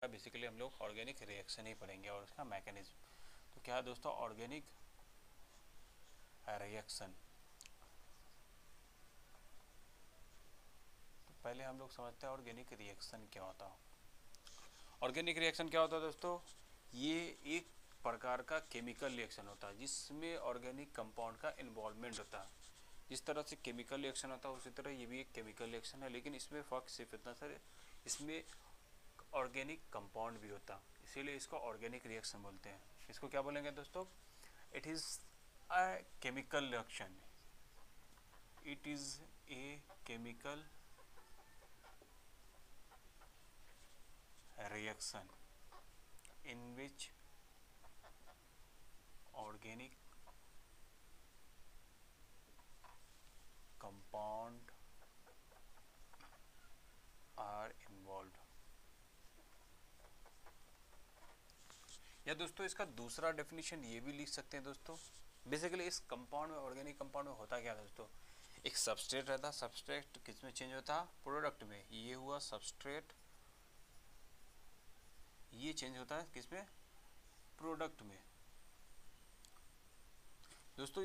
Basically हम लोग organic reaction ही पढ़ेंगे और उसका मैकेनिज्म। तो क्या है दोस्तों ऑर्गेनिक रिएक्शन। तो पहले हम लोग समझते हैं ऑर्गेनिक रिएक्शन क्या होता है। ऑर्गेनिक रिएक्शन क्या होता है दोस्तों, ये एक प्रकार का केमिकल रिएक्शन होता है जिसमें ऑर्गेनिक कंपाउंड का इन्वॉल्वमेंट होता है। जिस तरह से केमिकल रिएक्शन होता है उसी तरह ये भी एक केमिकल रिएक्शन है, लेकिन इसमें फ़र्क सिर्फ इतना सर, इसमें ऑर्गेनिक कंपाउंड भी होता है, इसीलिए इसको ऑर्गेनिक रिएक्शन बोलते हैं। इसको क्या बोलेंगे दोस्तों, it is a chemical reaction. It is a chemical reaction in which organic compound are involved। या दोस्तों इसका दूसरा डेफिनेशन ये भी लिख सकते हैं दोस्तों। बेसिकली इस कंपाउंड में, ऑर्गेनिक कंपाउंड में होता क्या है दोस्तों, एक सबस्ट्रेट रहता है। सबस्ट्रेट किस में चेंज होता है, प्रोडक्ट में। ये हुआ सबस्ट्रेट, ये चेंज होता है किस में, प्रोडक्ट में। दोस्तों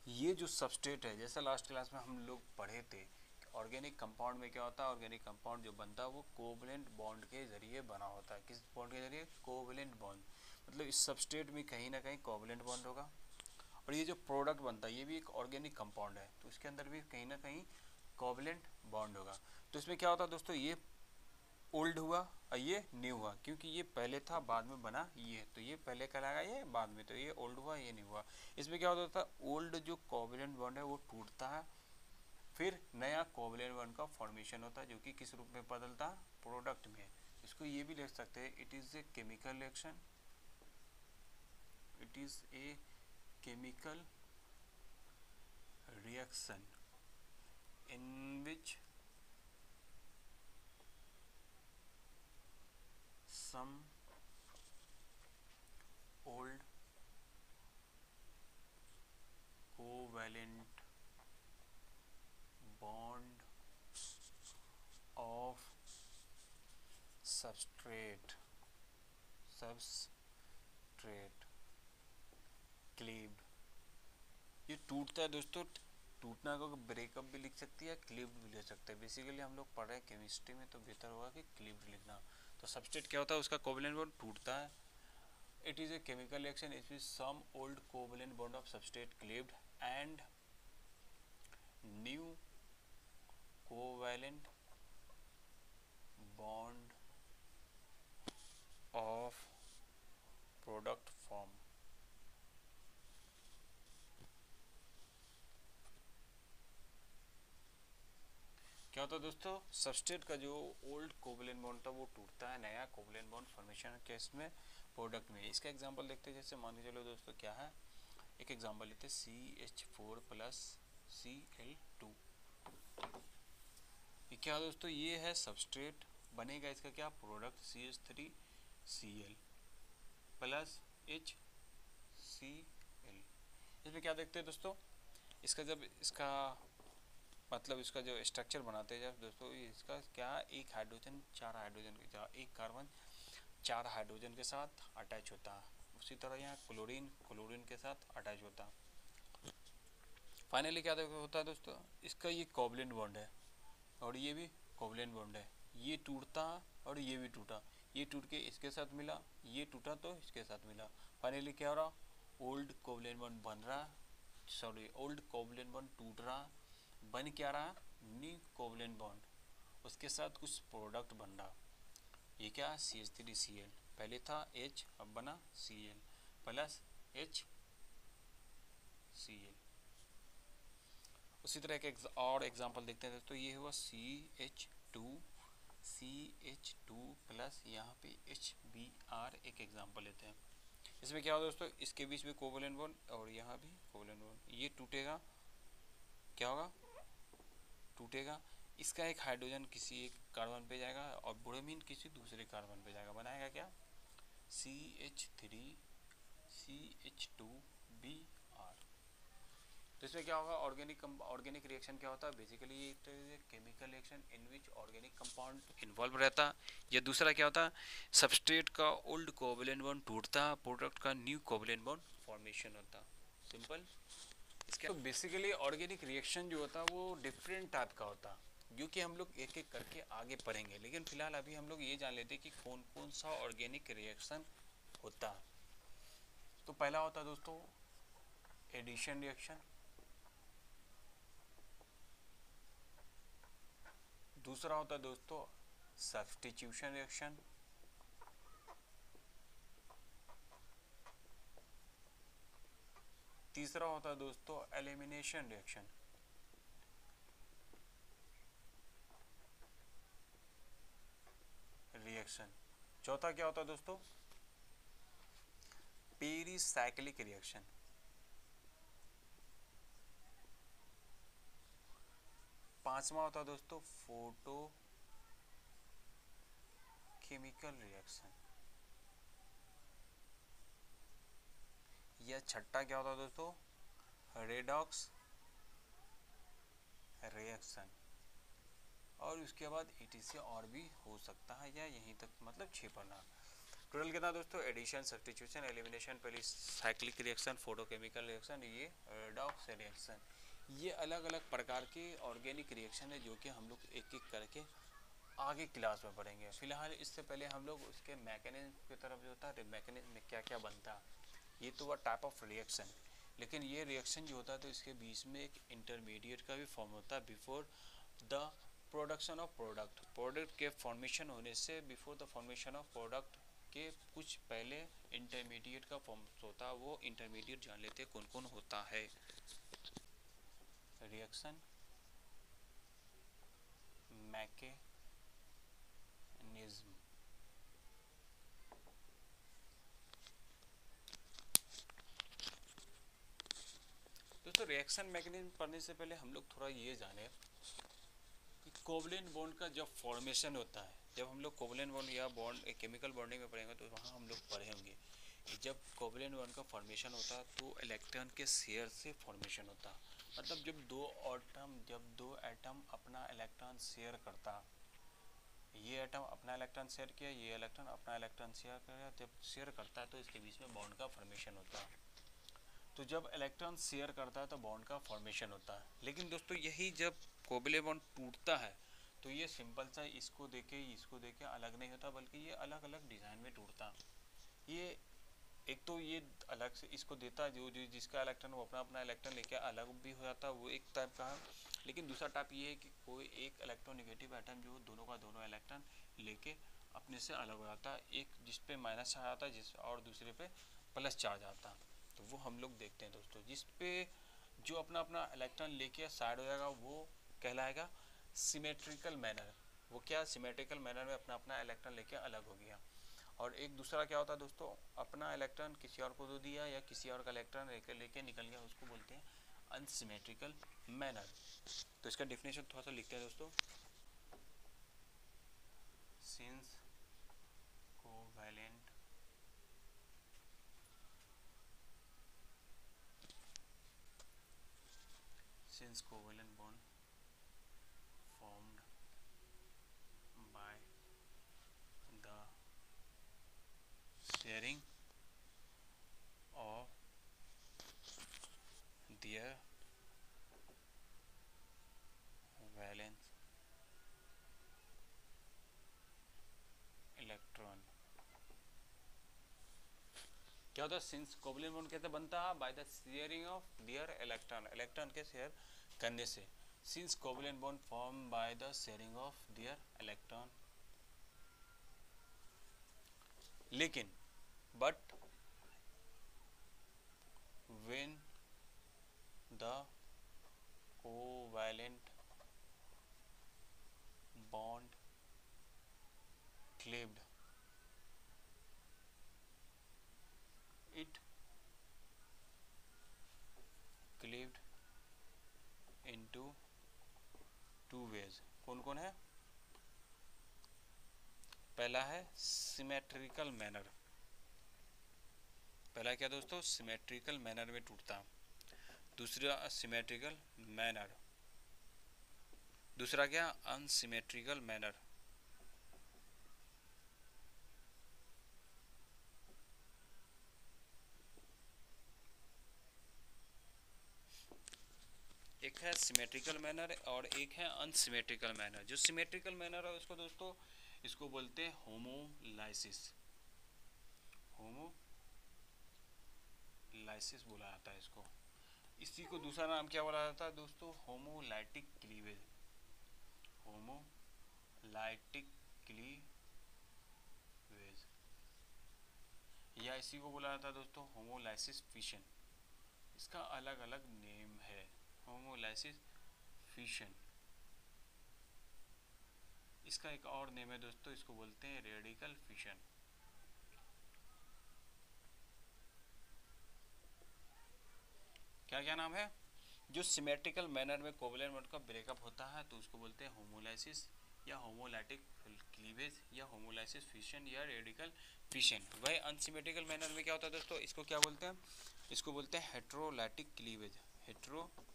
ये जो सबस्ट्रेट है, जैसे लास्ट क्लास में हम लोग पढ़े थे, ऑर्गेनिक कंपाउंड में क्या होता है, ऑर्गेनिक कंपाउंड जो बनता है वो कोवलेंट बॉन्ड के जरिए बना होता है। किस बॉन्ड के जरिए, कोवलेंट बॉन्ड। मतलब इस सबस्ट्रेट में कहीं ना कहीं कोवलेंट बॉन्ड होगा। और ये जो प्रोडक्ट बनता है ये भी एक ऑर्गेनिक कंपाउंड है, तो इसके अंदर भी कहीं ना कहीं कोवलेंट बॉन्ड होगा। तो इसमें क्या होता है दोस्तों, ये ओल्ड हुआ और ये न्यू हुआ, क्योंकि ये पहले था बाद में बना ये, तो ये पहले कहलाएगा ये बाद में, तो ये ओल्ड हुआ ये न्यू हुआ। इसमें क्या होता था, ओल्ड जो कोवलेंट बॉन्ड है वो टूटता है, फिर नया कोवलेंट बॉन्ड का फॉर्मेशन होता है जो कि किस रूप में बदलता है, प्रोडक्ट में। इसको ये भी लिख सकते हैं, it is a chemical reaction. It is a chemical reaction in which some old covalent bond of substrate cleaved। ये टूटता है दोस्तों, टूटना को ब्रेकअप भी लिख सकती है, क्लीव्ड भी ले सकते हैं। बेसिकली हम लोग पढ़ रहे हैं केमिस्ट्री में, तो बेहतर होगा कि क्लीव्ड लिखना। तो सबस्ट्रेट क्या होता है, उसका कोवलेंट बॉन्ड टूटता है। It is a chemical reaction it which some old covalent bond of substrate cleaved and new covalent bond of product form. क्या होता है दोस्तों, सबस्ट्रेट का जो ओल्ड कोवलेंट बॉन्ड था वो टूटता है, नया कोवलेंट बॉन्ड फॉर्मेशन केस में, प्रोडक्ट में। इसका एग्जांपल देखते हैं, जैसे मान के चलो दोस्तों क्या है, एक एग्जांपल लेते हैं CH4 प्लस Cl2। ये क्या दोस्तों, ये है सबस्ट्रेट, बनेगा इसका क्या, प्रोडक्ट CH3Cl प्लस HCl। इसमें क्या देखते हैं दोस्तों, इसका जब इसका मतलब इसका जो स्ट्रक्चर बनाते हैं जब दोस्तों, इसका क्या, एक हाइड्रोजन चार हाइड्रोजन के साथ, एक कार्बन चार हाइड्रोजन के साथ अटैच होता है। उसी तरह यहाँ क्लोरीन क्लोरीन के साथ अटैच होता है। फाइनली क्या होता है दोस्तों, इसका ये कोवलेंट बॉन्ड है और ये भी कोवलेंट बॉन्ड है। ये टूटता और ये भी टूटा, ये टूट के इसके साथ मिला, ये टूटा तो इसके साथ मिला। फाइनली क्या हो रहा, ओल्ड कोवलेंट बॉन्ड बन रहा, सॉरी ओल्ड कोवलेंट बॉन्ड टूट रहा, बन क्या रहा, न्यू कोवलेंट बॉन्ड, उसके साथ कुछ प्रोडक्ट बन रहा। ये क्या, CH3Cl, पहले था H अब बना Cl प्लस HCl। उसी तरह एक और एग्जांपल देखते हैं दोस्तों, ये हुआ CH2 प्लस यहाँ पे HBr। एक एग्जांपल लेते हैं, इसमें क्या होगा दोस्तों, इसके बीच में कोवलेंट बॉन्ड और यहाँ भी कोवलेंट बॉन्ड, ये टूटेगा, क्या होगा, टूटेगा। इसका एक हाइड्रोजन किसी एक कार्बन पे जाएगा और ब्रोमीन किसी दूसरे कार्बन पे जाएगा, बनाएगा क्या, CH3CH2Br। तो इसमें क्या होगा, ऑर्गेनिक रिएक्शन क्या होता है, बेसिकली ये chemical reaction in which organic compound involve रहता। या दूसरा क्या होता, सबस्ट्रेट का ओल्ड कोवैलेंट बॉन्ड टूटता, प्रोडक्ट का न्यू कोवैलेंट बॉन्ड फॉर्मेशन होता। सिंपल। इसके तो बेसिकली ऑर्गेनिक रिएक्शन जो होता है वो डिफरेंट टाइप का होता, जो कि हम लोग एक एक करके आगे पढ़ेंगे, लेकिन फिलहाल अभी हम लोग ये जान लेते हैं कि कौन कौन सा ऑर्गेनिक रिएक्शन होता। तो पहला होता है दोस्तों एडिशन रिएक्शन, दूसरा होता है दोस्तों सब्स्टिट्यूशन रिएक्शन, तीसरा होता है दोस्तों एलिमिनेशन रिएक्शन, चौथा क्या होता है दोस्तों पेरिसाइक्लिक रिएक्शन, पांचवा होता है दोस्तों फोटो केमिकल रिएक्शन, या छठा क्या होता है दोस्तों रेडॉक्स रिएक्शन। और उसके बाद ET से और भी हो सकता है या यहीं तक मतलब 6 पढ़ना। टोटल कितना दोस्तों addition substitution elimination pericyclic reaction photochemical reaction ये रेडॉक्स रिएक्शन, ये अलग अलग प्रकार के ऑर्गेनिक रिएक्शन है जो कि हम लोग एक एक करके आगे क्लास में पढ़ेंगे। फिलहाल इससे पहले हम लोग उसके मैकेनिज्म की तरफ जो होता है मैकेनिज्म में क्या क्या बनता है, ये तो वह टाइप ऑफ रिएक्शन, लेकिन ये रिएक्शन जो होता है तो इसके बीच में एक इंटरमीडिएट का भी फॉर्म होता है before the production of product के फॉर्मेशन होने से before the formation of product के कुछ पहले इंटरमीडिएट का फॉर्म होता है। वो इंटरमीडिएट जान लेते हैं कौन कौन होता है। रिएक्शन मैकेनिज्म, दोस्तों रिएक्शन मैकेनिज्म पढ़ने से पहले हम लोग थोड़ा ये जाने कि कोवलेंट बॉन्ड का जब फॉर्मेशन होता है, जब हम लोग कोवलेंट बॉन्ड या बॉन्ड केमिकल बॉन्डिंग में पढ़ेंगे तो वहाँ हम लोग पढ़े होंगे कि जब कोवलेंट बॉन्ड का फॉर्मेशन होता है तो इलेक्ट्रॉन के शेयर से फॉर्मेशन होता, मतलब जब दो एटम अपना इलेक्ट्रॉन शेयर करता, ये एटम अपना इलेक्ट्रॉन शेयर किया, ये इलेक्ट्रॉन अपना इलेक्ट्रॉन शेयर किया, जब शेयर करता है तो इसके बीच में बॉन्ड का फॉर्मेशन होता है। तो जब इलेक्ट्रॉन शेयर करता है तो बॉन्ड का फॉर्मेशन होता है। लेकिन दोस्तों यही जब कोवलेंट बॉन्ड टूटता है तो ये सिंपल सा इसको देके अलग नहीं होता, बल्कि ये अलग अलग डिज़ाइन में टूटता। ये एक तो ये अलग से इसको देता है जो जो जिसका इलेक्ट्रॉन वो अपना अपना इलेक्ट्रॉन लेके अलग भी हो जाता है, वो एक टाइप का है। लेकिन दूसरा टाइप ये है कि कोई एक इलेक्ट्रोनेगेटिव एटम जो दोनों का दोनों इलेक्ट्रॉन लेके अपने से अलग हो जाता है, एक जिस पे माइनस चार्ज आता है जिस और दूसरे पे प्लस चार्ज आता है। तो वो हम लोग देखते हैं दोस्तों, जिस पे जो अपना अपना इलेक्ट्रॉन लेके साइड हो जाएगा वो कहलाएगा सिमेट्रिकल मैनर। वो क्या सिमेट्रिकल मैनर में अपना अपना इलेक्ट्रॉन लेके अलग हो गया। और एक दूसरा क्या होता है दोस्तों, अपना इलेक्ट्रॉन किसी और को दे दिया या किसी और का इलेक्ट्रॉन लेके निकल गया, उसको बोलते हैं अनसिमेट्रिकल मैनर। तो इसका डेफिनेशन थोड़ा सा लिखते हैं दोस्तों, since covalent bond formed by the sharing of their valence electron। क्या होता है, सिंस कोवलेंट बॉन्ड कैसे बनता है, by the sharing of their electron के शेयर करने से। Since covalent bond form by the sharing of their electron, लेकिन but when the covalent bond cleaved it cleaved into two ways। कौन कौन है, पहला है सिमेट्रिकल मैनर, पहला क्या दोस्तों सिमेट्रिकल मैनर में टूटता। दूसरा सिमेट्रिकल मैनर, दूसरा क्या अनसिमेट्रिकल मैनर। एक है सिमेट्रिकल मैनर और एक है अनसिमेट्रिकल मैनर। जो सिमेट्रिकल मैनर है उसको दोस्तों इसको बोलते हैं होमोलाइसिस, होमोलाइसिस बोला जाता है इसको। इसी को दूसरा नाम क्या बोला जाता है दोस्तों, होमोलाइटिक क्लीवेज, होमोलाइटिक क्लीवेज, या इसी को बोला जाता है दोस्तों होमोलाइसिस फिशन। इसका अलग अलग नेम है, होमोलाइसिस फिशन। इसका एक और नेम है दोस्तों, इसको बोलते हैं रेडिकल फिशन। क्या क्या नाम है? जो सिमेट्रिकल मैनर में कोवलेंट बॉन्ड का ब्रेकअप होता है तो उसको बोलते हैं होमोलाइसिस या होमोलाइटिक क्लीवेज या होमोलाइसिस फिशन या रेडिकल फिशन। वही अनसिमेट्रिकल मैनर में क्या होता है दोस्तों, इसको क्या बोलते हैं, इसको बोलते हैं हेट्रोलाइटिक क्लीवेज, हेट्रोलाइटिक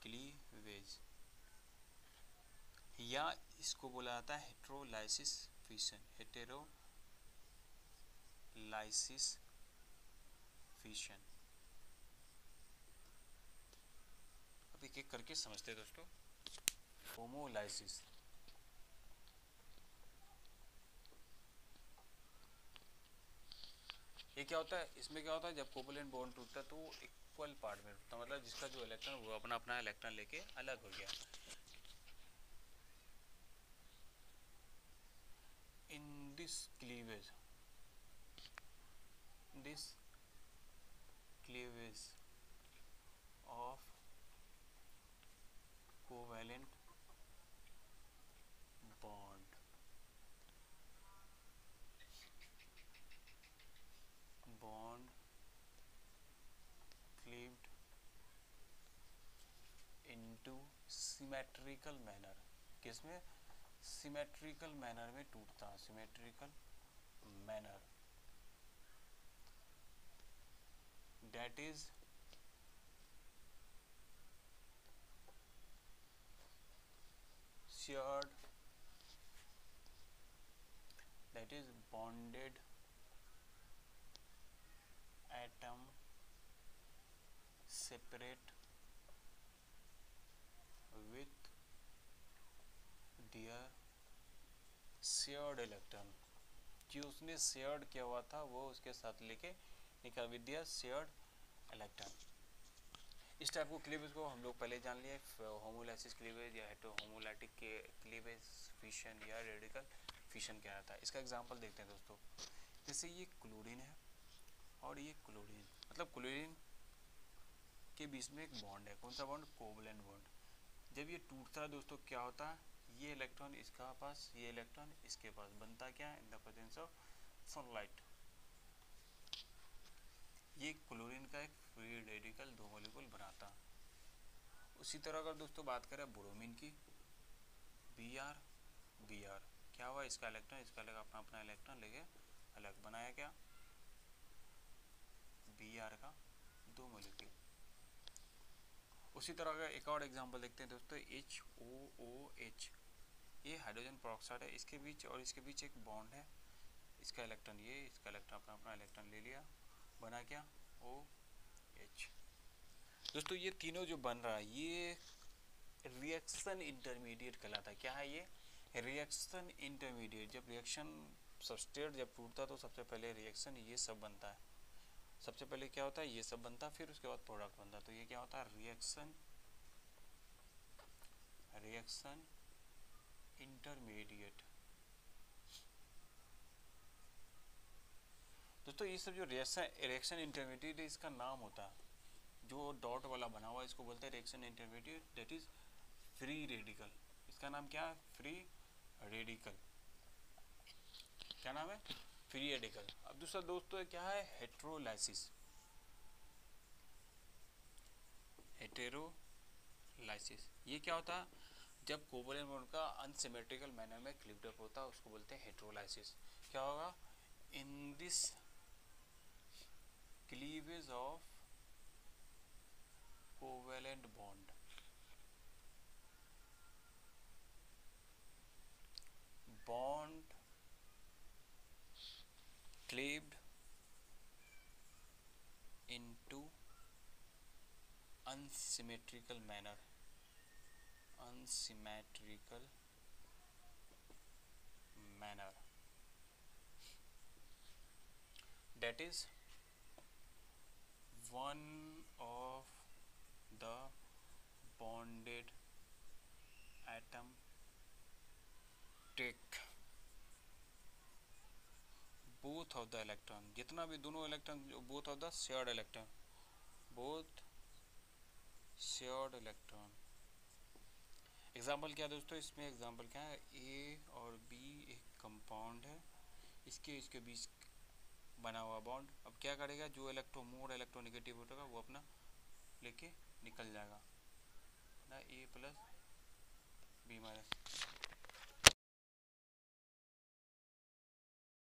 क्लीवेज, या इसको बोला जाता है हेट्रोलाइसिस फिशन, हेटेरोलाइसिस फिशन। अब एक एक करके समझते हैं दोस्तों। होमोलाइसिस, ये क्या होता है, इसमें क्या होता है जब कोवलेंट बॉन्ड टूटता है तो वो इक्वल पार्ट में टूटता है, मतलब जिसका जो इलेक्ट्रॉन वो अपना अपना इलेक्ट्रॉन लेके अलग हो गया। In this cleavage, this cleavage of covalent bond, bond cleaved into symmetrical manner, किसमें, symmetrical manner में टूटता, symmetrical manner, that is shared, that is bonded atom separate with their shared electron, जो उसने शेयर्ड किया हुआ था वो उसके साथ लेके निकल, विद देयर शेयर्ड इलेक्ट्रॉन। इस टाइप को क्लीवेज को हम लोग पहले जान लिए, होमोलाइसिस क्लीवेज या होमोलाइटिक क्लीवेज फिशन या रेडिकल फिशन क्या आता है। इसका एग्जांपल देखते हैं दोस्तों। जैसे ये क्लोरीन है और ये क्लोरीन, मतलब क्लोरीन के बीच में एक बॉन्ड है, कौन सा बॉन्ड, कोवलेंट बॉन्ड। जब ये टूटता है दोस्तों क्या होता है, ये इलेक्ट्रॉन इसका पास, ये इलेक्ट्रॉन इसके पास, बनता क्या है, in the presence of sunlight. ये क्लोरीन का एक फ्री रेडिकल दो मॉलिक्यूल बनाता। उसी तरह अगर दोस्तों बात करें ब्रोमीन की, Br Br क्या हुआ, इसका इलेक्ट्रॉन इसका लगा, अपना अपना इलेक्ट्रॉन लेके अलग बनाया, क्या Br का दो मॉलिक्यूल। उसी तरह का एक और एग्जांपल देखते हैं दोस्तों, HOOH, ये हाइड्रोजन पेरोक्साइड है, इसके बीच और इसके बीच एक बॉन्ड है, इसका इलेक्ट्रॉन ये, इसका इलेक्ट्रॉन अपना अपना इलेक्ट्रॉन ले लिया, बना क्या OH। दोस्तों ये तीनों जो बन रहा है ये रिएक्शन इंटरमीडिएट कहलाता है। क्या है ये, रिएक्शन इंटरमीडिएट। जब रिएक्शन सबस्ट्रेट जब टूटता है तो सबसे पहले रिएक्शन ये सब बनता है, सबसे पहले क्या होता है ये सब बनता है, फिर उसके बाद प्रोडक्ट बनता है। तो ये क्या होता है, रिएक्शन इंटरमीडिएट। दोस्तों ये सब जो रिएक्शन इंटरमीडिएट इसका नाम होता है, जो डॉट वाला बना हुआ है इसको बोलते हैं reaction intermediate, that is free radical. इसका नाम क्या है, फ्री रेडिकल। क्या नाम है, फ्री रेडिकल। अब दूसरा दोस्तों क्या है, हेट्रोलाइसिस, हेटेरोलाइसिस। ये क्या होता है, जब कोवलेंट बॉन्ड का अनसिमेट्रिकल मैनर में क्लीव्ड अप होता है उसको बोलते हैं हेट्रोलाइसिस। क्या होगा, in this cleavage of covalent bond, bond cleaved into unsymmetrical manner, unsymmetrical manner, that is one of the bonded atom take both of the electron, जितना भी दोनों electron, both of the shared electron, both shared electron। Example क्या दोस्तों, इसमें example क्या है, ए और B एक कंपाउंड है, इसके बीच बना हुआ बॉन्ड। अब क्या करेगा, जो मोर इलेक्ट्रोनेगेटिव होगा वो अपना लेके निकल जाएगा ना, ए प्लस बी माइनस।